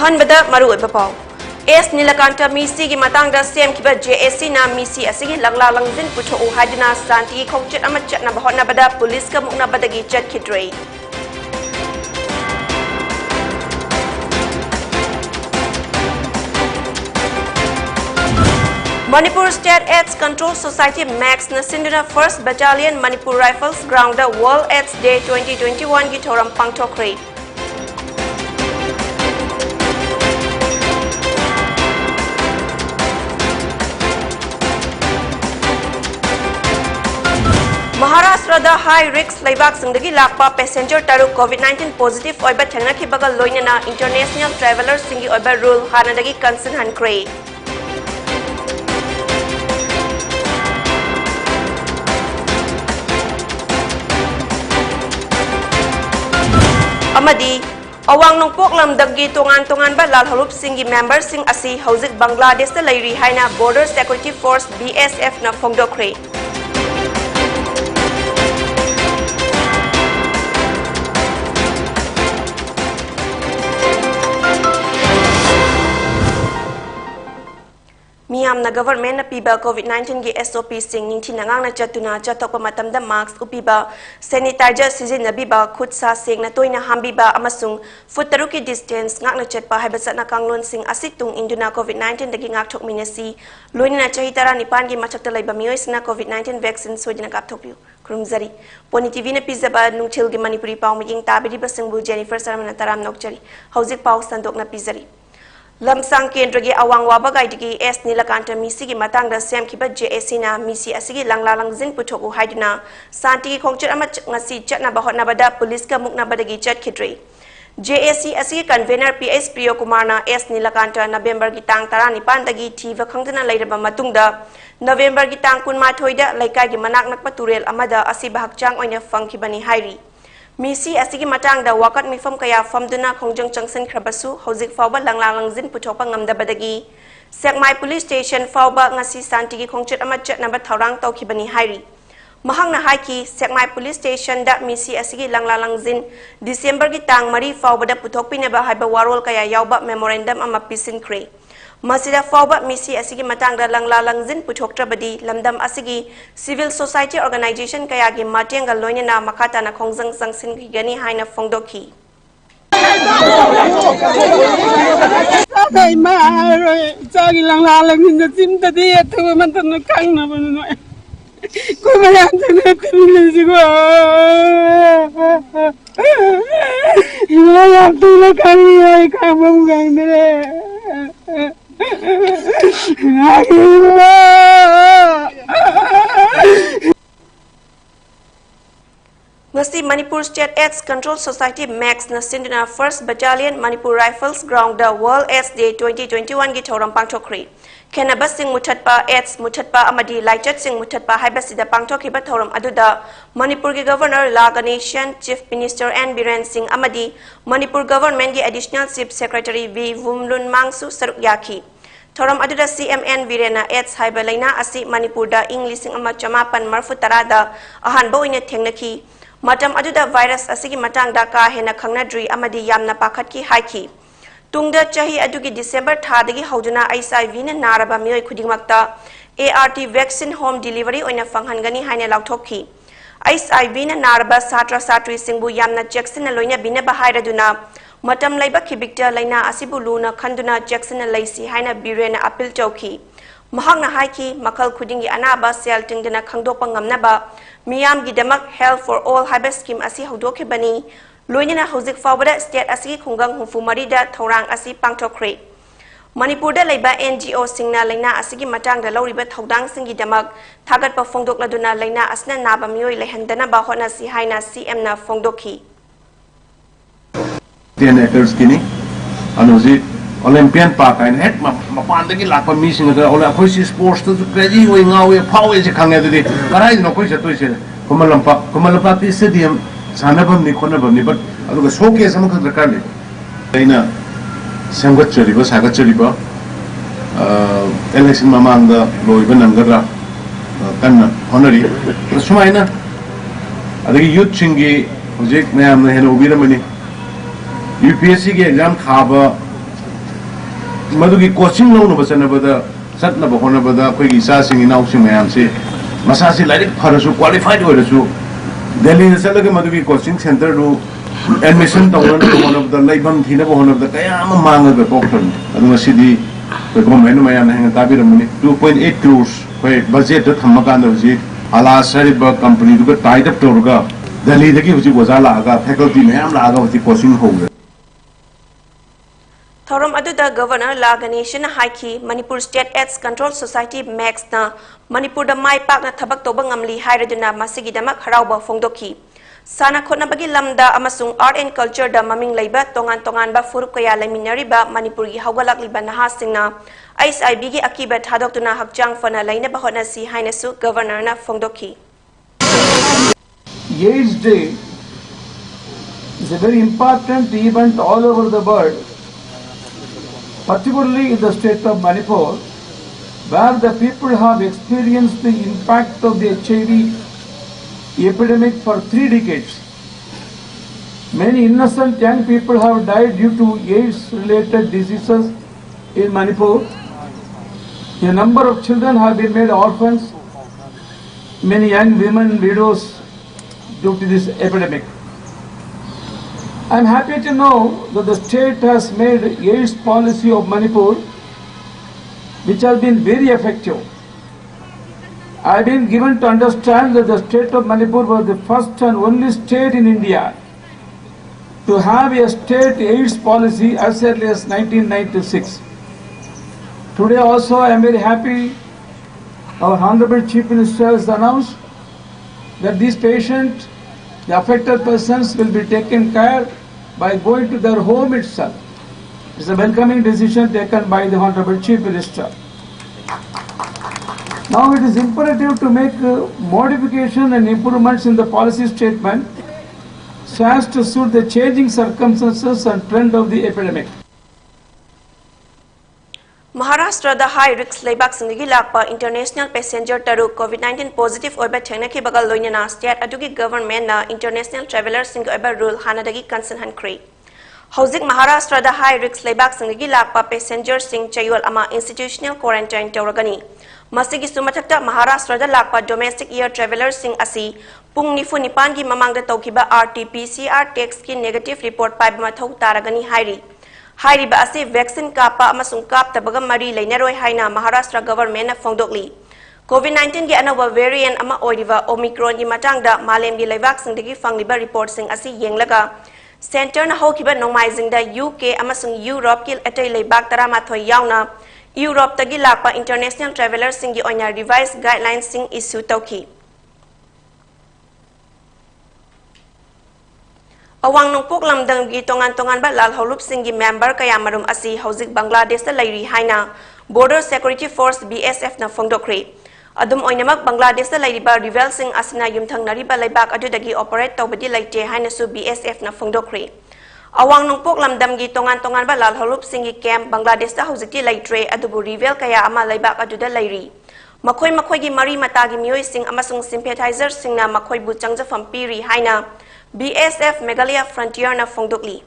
अहनबदा मरुओइबा पाव S Nilkanth मीसी की मतंगदा सेमखिबा JAC ना मीसी असगी लंगला लंगजिन पुथो हाइदना शांति खोंगचट अमा चटना होटनाबदा पुलिस का मुकनाबदगी चटखिद्रे Manipur State AIDS Control Society Max Nasinduna First Battalion Manipur Rifles Ground World AIDS Day 2021 की theorem पांगथोखरे Maharashtra high risk laibak singdagi lakpa passenger taru COVID-19 positive oiba thengna ki bagal loinana international travelers singi oiba rule hanadagi concern hankre Amadi awang nongpok lamdagi tongan ba lal halup singi members sing asi hauzik Bangladesh ta lairi haina Border Security Force BSF na phongdokre Miyam na government na piba COVID-19 gi SOP sing ningthi nangang na chatuna chatokpa matamda mask upiba sanitizer sizinnabiba khutsa sing na toina hambiba amasung foot taruki distance ngakna chatpa haibasa na kanglon sing asitung induna COVID-19 dagi ngakthok minasi loinina chahi tara nipan gi machakta laiba miyoisna COVID-19 vaccine sojina kapthokpiu krumzari poni TV na pizaba nungthil gi Manipuri paw miying tabiri basingbu Jennifer Sarmana taram nokchari hauzik paw sandok na pizari Lamsang Kendra gi awang wabagai digi S Nilakanta misi gi matangda semkhiba JAC na misi asigi langla langjin puthoku haiduna santi khongchit ama ngasi chatna bahotna bada police ka mukna badagi chatkhidre JAC asigi convener PS Priyo Kumar na S Nilakanta November gi tang 19 dagi thiva khangdana leiraba matungda November gi tang 18 da laikai gi manak nakpa turel amada asiba hakchang oina fangkhibani hairi Misi asigi matangda wakat mifam kaya famduna khongjang changsen khrabasu hauzik fawba langla langjin puthokpa ngamdabadagi Sekmai Police Station fawba ngasi santi gi khongchit ama chatna ba thawrang tawkhibani hairi mahangna haiki Sekmai Police Station da misi asigi langla langjin December gi tang 3 fawba da puthokpine ba haiba warol kaya yawba memorandum ama pisinkhre Masida fawba misi asigi matangda langla langjin puthoktrabadi lamdam asigi civil society organization kaya gi matenga loinena makata na khongjang sangsin gani haina phongdokhi Hey ma chagi langla langjin chimta di thu man tan kang na ban no ko ma yan tan tin ji go ya tu la kang ai ka bam gang de Ngasi Manipur State AIDS Control Society Max Nasinduna First Battalion Manipur Rifles Ground the World AIDS Day 2021 gi thoram pangthokre Kenaba sing muthatpa AIDS muthatpa amadi laichat sing muthatpa haibasida pangthokhiba thoram aduda Manipur gi Governor La Ganeshan Chief Minister N Biren Singh amadi Manipur Government gi Additional Chief Secretary V Wumlun Mangsu saruk yakhi Thoram aduda CMN Virena AIDS haiba laina asi Manipur da English ama chamapan marfu tarada ahanba oina thengnaki matam aduda virus asigi matang da ka hena khangnadri amadi yamna pakhatki haiki tungda chahi adugi December thadagi hauduna HIV na naraba mioi khudingmakta ART vaccine home delivery oina fanghangani haina lauthokhi HIV na naraba satra satri singbu yamna jackson na loina bina bahairaduna matam laiba khibikta laina asibu luna khanduna jackson na laisi haina birena appeal chowki mahangna haiki makal khudingi anaba sel tingdana khangdokpa ngamnaba miyam gidamak health for all haiba scheme asi haudoke bani loinina hauzik fawbada state asi khungang humfumari da thorang asi pangthokre Manipur da laiba NGO singna laina asigi matang da lauriba thodang singi damak thagat pa phongdok laduna laina asna naba mioi lehandana ba hona si haina CM na phongdokhi 10 acres kini anozi Olympian Park and head mapan dagi lakpa mi singa ola khoi si sports to crazy oi ngawe phawe je khangya de karai no khoi se toi se komalampa ti stadium sanabam ni khonabam ni but aluga showcase am khadra karle aina samgat chariba sagat chariba election mamanga loiba namgadra kanna honori sumaina adagi youth singi project mayam na hena ubiramani UPSC के exam खाबा मधुगी coaching loan बचनबदा चटनब होनबदा अखोगी इसासिंग इनाउसिंग मयाम से मसासी like फरसु qualified होरसु दिल्ली चलगे मधुगी कोचिंग सेंटर रू एडमिशन तौन होनबदा लाइफम थीनब होनबदा कया मांगब पोक्टन अदुमा सिदी गवर्नमेंट मयाम हंग ताबिरमनि 2.8 crores कोई बजट थमकान हजि आला सरिब कंपनी दुग टाइड अप तौरगा दिल्ली दगी हजि वजा लागा फैकल्टी मयाम लागा हजि कोचिंग होगे थौरम अदुदा गवर्नर लागनेशन हाइकी Manipur state AIDS control society मैक्स ना मणिपुर द माई पाकना थबक तोबा ngamli हाइरदुना मसिगिदमक हराउबा फोंदोखी साना खोनबगी लमदा अमसुंग आर्ट एंड कल्चर द ममिंग लैबा तोंगान तोंगान बा फुरुप कया लैमिनरिबा मणिपुर गी हौगलाकलिबा नहासिंगना एसआईबी गी अकीबा थादोक्तुना हकचांग फना लैनबा होनसी हाइनसु गवर्नर ना फोंदोखी AIDS Day is a very important event all over the world, particularly in the state of Manipur, where the people have experienced the impact of the HIV epidemic for 3 decades. Many innocent young people have died due to AIDS-related diseases in Manipur. A number of children have been made orphans, many young women widows due to this epidemic. I am happy to know that the state has made AIDS policy of Manipur, which has been very effective. I have been given to understand that the state of Manipur was the first and only state in India to have a state AIDS policy as early as 1996. Today also I am very happy our Honorable Chief Minister has announced that these patients, the affected persons, will be taken care by going to their home itself. It's a welcoming decision taken by the Honorable Chief Minister. Now it is imperative to make modification and improvements in the policy statement so as to suit the changing circumstances and trend of the epidemic. Maharashtra the high risk laybak singigi lakpa international passenger taru COVID-19 positive oiba thengnaki bagal loinana state adugi government na international travelers sing oiba rule hanadagi concern hankri hauzik Maharashtra the high risk laybak singigi lakpa passenger sing chayol ama institutional quarantine tawragani masigi sumathakta Maharashtra da lakpa domestic air travelers sing asi pung nifu nipan gi mamangda tawkiba RT-PCR test ki negative report paiba mathau taragani hairi हाइरिबा असे vaccine कापा अमसुंग कापतबगा मरी लेनरोय हाइना Maharashtra government ना फोंदोकली कोविड-19 की ANOVA variant अमा ओइरिबा Omicron की मतांगदा मालेम की लेबाक सिंगदगी फंगलिबा report सिंग असी येंगलगा centre ना होखिबा नोंमाइजिंगदा यूके अमसुंग यूरोप की अटै लेबाक तरामाथोय यावना यूरोप तगी लाकपा इंटरनेशनल ट्रैवलर सिंग की ओइना रिवाइज गाइडलाइन सिंग इशू तौखी अवांग नोंपोक लमदंग की तोंगान तोंगान बा लाल हौलुप सिंह की मेंबर कया मरुम असी हौजिक बांग्लादेश दा लैरी हाइना बॉर्डर सिक्योरिटी फोर्स BSF ना फोंदोक्रे अदुम ओइनमक बांग्लादेश दा लैरिबा रिवेल सिंह असिना युमथंगनरिबा लैबाक अदुदगी ऑपरेट तौबदी लैते हाइनासु BSF ना फोंदोक्रे अवांग नोंपोक लमदम की तोंगान तोंगान बा लाल हौलुप सिंह की कैंप बांग्लादेश दा हौजिकती लैट्रे अदुबु रिवेल कया अमा लैबाक अदुदा लैरी मखोय मखोय की मरी मता की मियोय सिंह अमसुंग सिंपैथाइजर सिंह ना मखोय बु चंगजफम पीरी हाइना BSF Meghalaya Frontier na Fongdokli.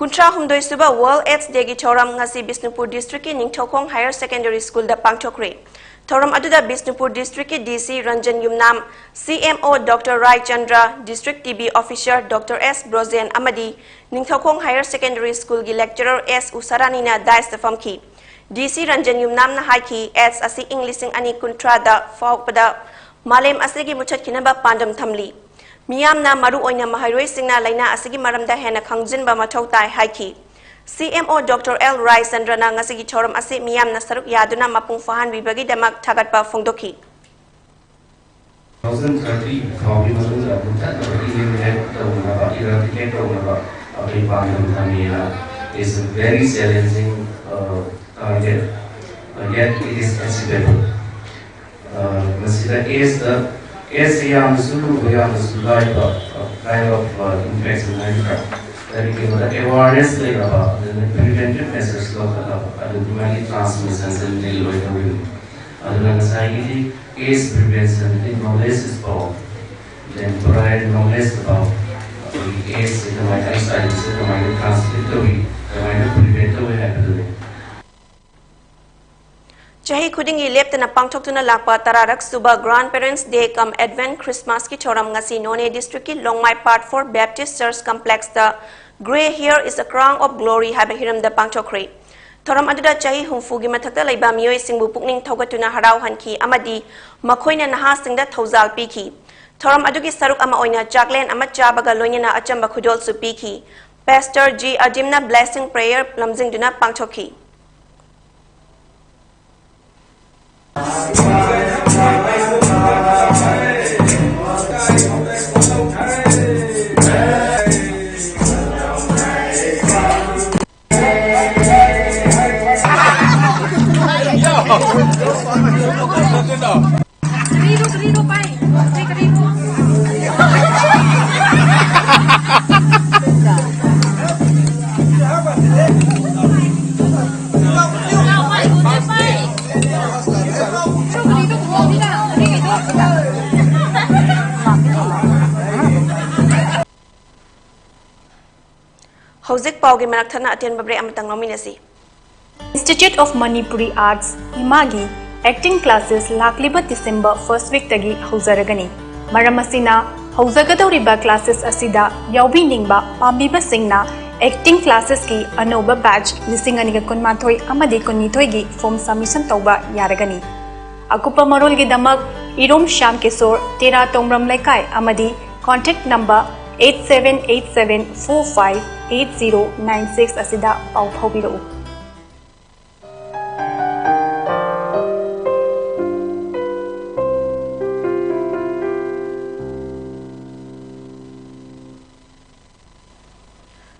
Kuntra Humdoi Suba World AIDS Day ki Thoram ngasi Bisnupur District ki Ningthokong Higher Secondary School da Pangthokre. Thoram aduda Bisnupur District ki DC Ranjan Yumnam, CMO Dr. Rai Chandra, District TB Officer Dr. S. Brozen Amadi, Ningthokong Higher Secondary School ki Lecturer S. Usarani na Dais da Famki. DC Ranjan Yumnam na haiki AIDS asi Englishing ani Kuntra da Fawpada मालेम असेगी मुचत किनबा पांडम थमली मियामना मरु ओइना महारोय सिंगना लाइना असेगी मरमदा हेना खंगजिनबा मथौ ताय हाइकी CMO Dr. L. Rai Sandrana ngasigi thoram ase मियामना सरुक यादुना मपुंग फहान बिबगी दमक थागतपा फोंदोखी 2030 फाउंडी मसुदा बुता eliminate tawna eradicate tawna abhi paanam thamina is a very challenging target yet it is achievable. Masida is the we are like kind of infection that the awareness about the preventive measures ultimately transmissions and the society case prevention, the knowledge is power. Then provide knowledge about case the minor studies the minor transitory the minor prevent away happening. Chahi khudingi leptana pangthoktuna lakpa tararak suba Grandparents Day kam Advent Christmas ki thoram ngasi None District ki Longmai Part 4 Baptist Church Complex da Grey Hair is a Crown of Glory haba hiram da pangthokre. Thoram aduda chahi humfu gi mathakta laiba miyoi singbu pukning thogatuna harau hanki amadi makhoina naha singda thawjal piki. Thoram adugi saruk ama oina chaklen ama chabaga loinina achamba khudol su piki. Pastor G Adimna blessing prayer lamjing duna pangthokhi. Hauzik Paugi Manaktana Atian Babre Amatang Nominasi. Institute of Manipuri Arts, Imagi, acting classes Lakliba December 1st week Tagi Hauzaragani. Maramasina, Hauzagadoriba classes Asida, Yaubi Ningba, Pambiba Singna, acting classes ki Anoba batch, Lisinganiga Kunmatoi, Amadi Kunitoigi, Form Submission Toba, Yaragani. Akupa Marol Gidamak, Irom Sham Kesor, Tera Tomram Laikai, Amadi, contact number 8787458096 asida pau phobiro.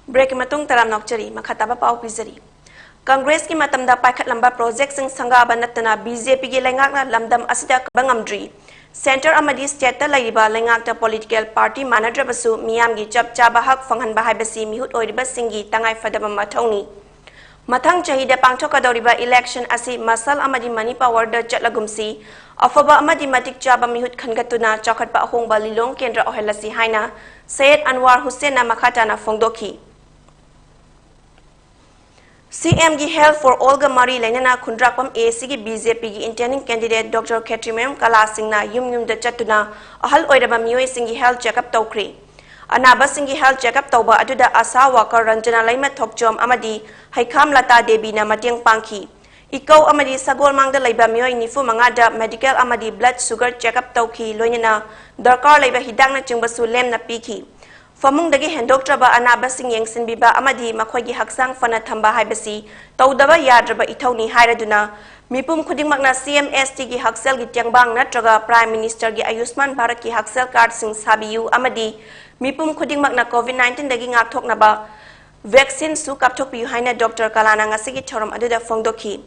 Break matung taram nokchari makhataba pau pizari. Congress ki matamda paikhat lamba project sing sanga banatana BJP gi lengakna lamdam asida bangamdri. Center amadi state laiba lengakta political party manadrabasu miyam gi chap chaba hak fanghan bahai basi mihut oiriba singi tangai fadaba mathongni. Mathang chahida pangthokadoriba election asi masal amadi mani power da chatlagumsi afaba amadi matik chaba mihut khangatuna chakhatpa ahongba lilong kendra ohelasi haina Syed Anwar Hussain na makhatana fongdoki. CM gi Health for Olga Mari Lainana Kundrakpam AC gi BJP gi intending candidate Dr. Ketrimem Kala Singh na yum da chatuna ahal oiraba miyoi singi health checkup tawkri. Anaba singi health checkup tawba aduda asa worker Ranjana Laima Thokjom amadi Haikham Lata Devi na matiang pangki. Ikaw amadi sagol mangda laiba miyoi nifu mangada medical amadi blood sugar checkup tawki loinana darkar laiba hidang na chingbasu lem na piki. Famung dagi hendoktraba anaba sing yengsin biba amadi makhoi haksang fana thamba haibasi tawdaba yadraba ithawni hairaduna mipum khudingmakna CMST gi haksel gi tiangbang natraga Prime Minister gi Ayushman Bharat ki haksel card sing sabiyu amadi mipum khudingmakna COVID-19 dagi ngakthoknaba vaccine su kapthokpiyu haina Dr. Kalana ngasi gi thoram aduda fongdokhi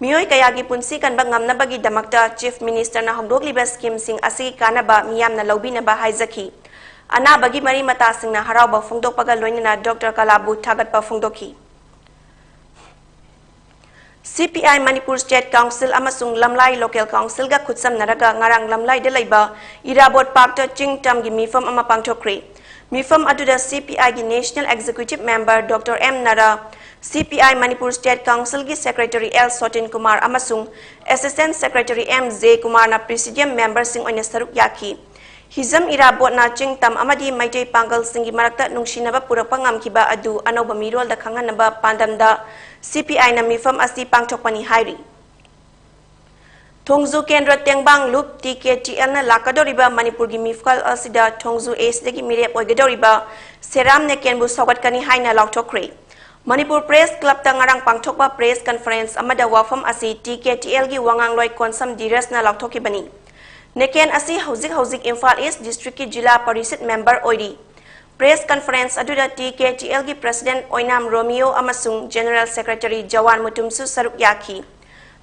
miyoi kaya gi punsi kanba ngamnabagi damakta Chief Minister na hongdogliba scheme sing asi kanaba miyamna lobinaba haizaki Anabagi mari mata singna harauba fongdokpaga loinana Dr. Kalabu thagatpa fongdokhi. CPI Manipur State Council amasung Lamlai Local Council ga khutsam naraga ngarang Lamlai de laiba Irabot Park ta Chingtam gi mifam ama pangthokre. Mifam aduda CPI gi National Executive Member Dr. M Nara, CPI Manipur State Council gi Secretary L Sotin Kumar amasung Assistant Secretary M Z Kumar na Presidium Member sing oina saruk yaki. Hizam Irabot na Chingtam amadi Maitei Pangal singi marakta nungsinaba purakpa ngamkiba adu anoba mirol da khanganaba pandamda CPI na mifam asi pangthokpani hairi. Thongzu Kendra Tengbang Loop TKTL na lakadoriba Manipur gi mifkal asida Thongzu Ace dagi mirep oigadoriba Seram ne kenbu sogatkani haina lauthokre. Manipur Press Club ta ngarang pangthokba press conference amada wafam asi TKTL gi wangangloi konsam diras na lauthokibani. Neken asi hauzik Imphal East District ki Jila Parisit member oiri. Press conference aduda TKTL gi President Oinam Romeo amasung General Secretary Jawan Mutumsu saruk yaki.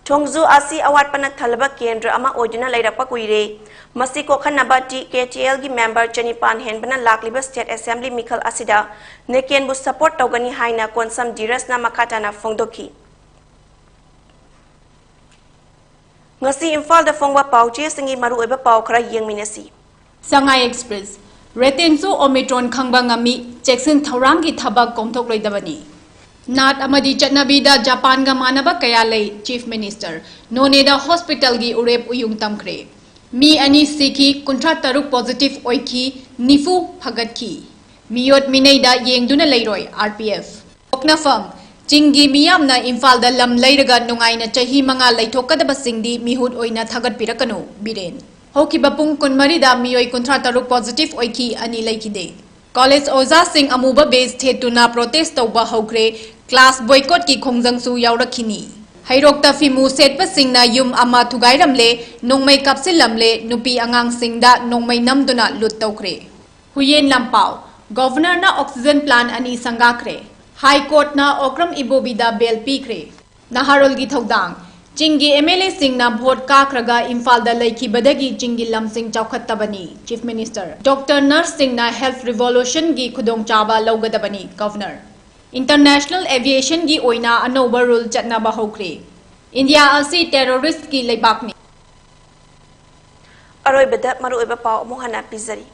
Thongzu asi awat pana thalaba kendra ama oiduna lairapa kuire. Masiko khanaba TKTL gi member Chanipan henbana lakliba State Assembly Mikhal asida neken bu support tawgani haina konsam diras na makatana fongdoki. Ngasi Imphal da fongwa pauche singi maru eba pau khara yengminasi. Shanghai Express. Retenso Omicron Kangbangami, Jackson Taurangi Tabak Komtok Redabani. Nat Amadi Chatnabida Japan Gamanaba Kayale, Chief Minister, Noneda Hospital Gi Urep Uyung Tamkre. Mi Ani Siki, Contrataruk Positive Oiki, Nifu Pagatki. Miyot Mineda Yengduna Leroy, RPF. Okna Firm, Chingi Miyamna Infalda Lam Leiraga Nungaina Chahi Manga Laitokadaba Singdi, Mihud Oina Tagat Pirakano, Biren. Hoki Bapung Kunmarida Miyoi Contrataruk Positive Oiki Ani Laikide. College Oza Singh Amuba Base Tetuna Protest Toba Hokre, Class Boycott Ki Kongzangsu Yaurakini. Hairokta Fimu Setpa Singna Yum Ama Tugairamle, Nongmai Kapsilamle, Nupi Angang Singda, Nongmai Namduna Lut Tokre. Huyen Lampao, Governor na Oxygen Plan Ani Sangakre. High Court na Okram Ibobida Bel Pikre. Naharol Githodang, Chingi MLA Singh na Bhot Kakraga Infalda Laiki Badagi Chingi Lam Singh Chaukatabani, Chief Minister. Dr. Nurse Singh na Health Revolution Gi Kudong Chaba Laugadabani, Governor. International Aviation Gi Oina Anoba Rule Chatnaba Hokre. India Asi Terrorist Ki Laibakni. Aroy Bada Maru Eba Pao Mohana Pizari.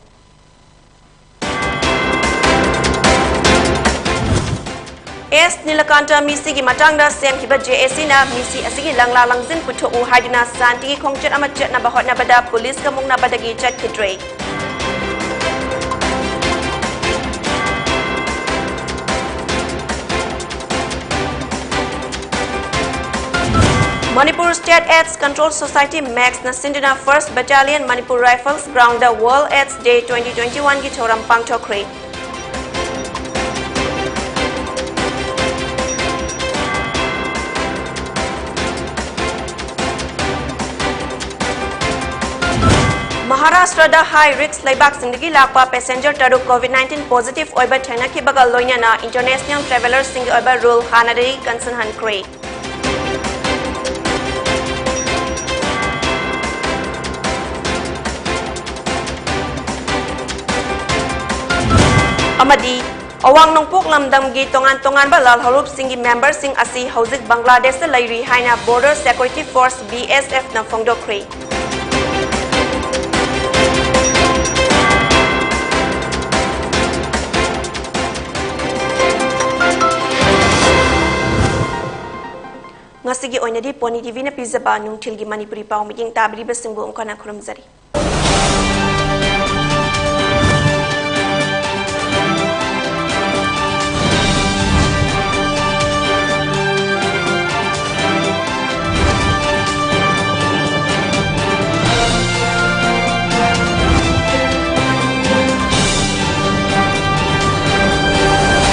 S Nilakanta Misi Gi Matangda Sem Hiba JSC na Misi Asigi Langla Langzin Puto U Haidina Santi Kongchat Amachat na Bahot na Bada Police Kamung na Badagi Chat Kidre. Manipur State AIDS Control Society Max na Sindina 1st Battalion Manipur Rifles Ground the World AIDS Day 2021 Gi Choram Pangtokre. Maharashtra da high risk laibak singdagi lakpa passenger taruk COVID-19 positive oiba thena ki bagal loina na international travelers sing oiba rule hanadari concern han kre. Amadi awang nongpok lamdam gi tongan ba lal harup singi member sing asi hauzik Bangladesh da lairi haina Border Security Force BSF na phongdo kre. Ngasigi oinadi poni TV na pizza ba nung tilgi Manipuri pao meeting tabri basingbo ongkana khuramzari.